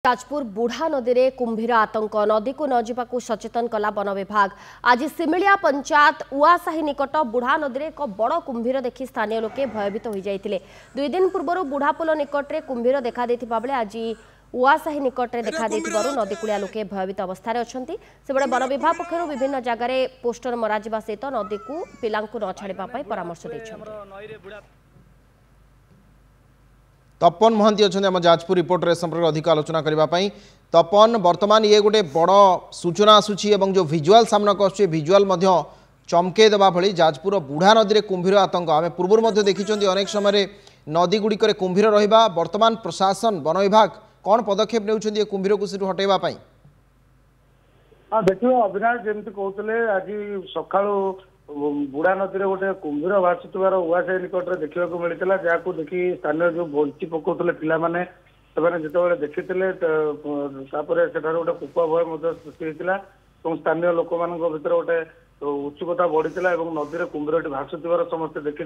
जाजपुर बुढ़ा नदी में कुंभीर आतंक नदी को नजिबा सचेतन कला वन विभाग। आज सिमिलिया पंचायत उआसाही निकट बुढ़ा नदी में एक बड़ कुंभीर देखि स्थानीय लोके भयभीत हो जाते। 2 दिन पूर्व बुढ़ापोल निकट में कुंभीर देखा बेले आज उआसाही निकट में देखा नदीकूलिया लोके भयभीत अवस्था अच्छा। से वन विभाग पक्षर विभिन्न जगार पोस्टर मरा सहित नदी को पिला न छाड़ा परामर्श देते। तपन महांती अच्छा आम जाजपुर रिपोर्टर संपर्क अधिक आलोचना करने। तपन वर्तमान ये गोटे बड़ सूचना आसूची जो विजुआल सामना कर विजुआल चमके देवा भली जाजपुर बुढ़ा नदी में कुंभीर आतंक आम पूर्व देखी अनेक समय नदी गुड़िक कुंभीर रहा। वर्तमान प्रशासन वन विभाग कौन पदक्षेप ने कुंभीर को सीटू हटेवाई? हाँ देखिए अविनाश जमी कहते आज सका बुढ़ा नदी में गोटे कुंभीर भाषुवर उआसाही निकट में देखा मिलता जहाँ देखी स्थानीय जो बंची पकाउले पे जो देखी गोटे कूप भय सृष्टि होता और स्थानीय लोक मान भर गोटे उत्सुकता बढ़ी नदी में कुंभीर भाषुवर समस्ते देखी।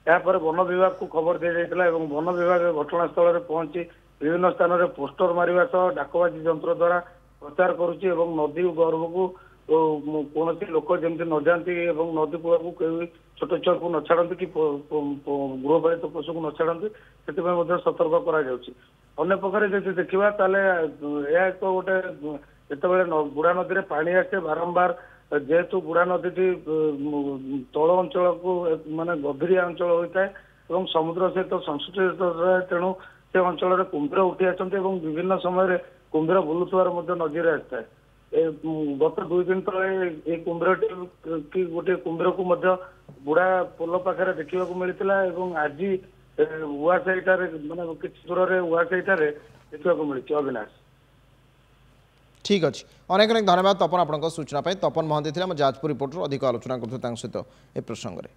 यापर वन विभाग को खबर दी जाता है। वन विभाग घटनास्थल में पहुंची विभिन्न स्थान में पोस्टर मारिबा सह डाकबाजी यंत्र द्वारा प्रचार करुच्ची नदी गर्भ को कौन लोक जमी न जाती नदी कूल को छोट छुआ को न छाड़ती कि गृहपालित पशु को न छाड़ती से सतर्क कर प्रकार जब देखा एक गोटे जो बुढ़ा नदी में पानी आसे बारंबार जेहेतु बुढ़ा नदी तल अंचल को माने गभीरिया अंचल होता है समुद्र सहित संश्लिष्ट तेणु से अंचल में कुंभीर उठी आसते विभिन्न समय कुंभीर बुलुवार नजर आता है। गत 2 दिन तले कुंभीर कि गोटे कुंभीर को बुढ़ा पोल पाखे देखा मिलता आज उआसाही माने किसी दूर में उआसाही देखा मिली। अविनाश ठीक अच्छे अनेक अनेक धन्यवाद तपन आपन सूचना। तपन महांती जाजपुर रिपोर्टर अधिक आलोचना कर सहित ए प्रसंग में।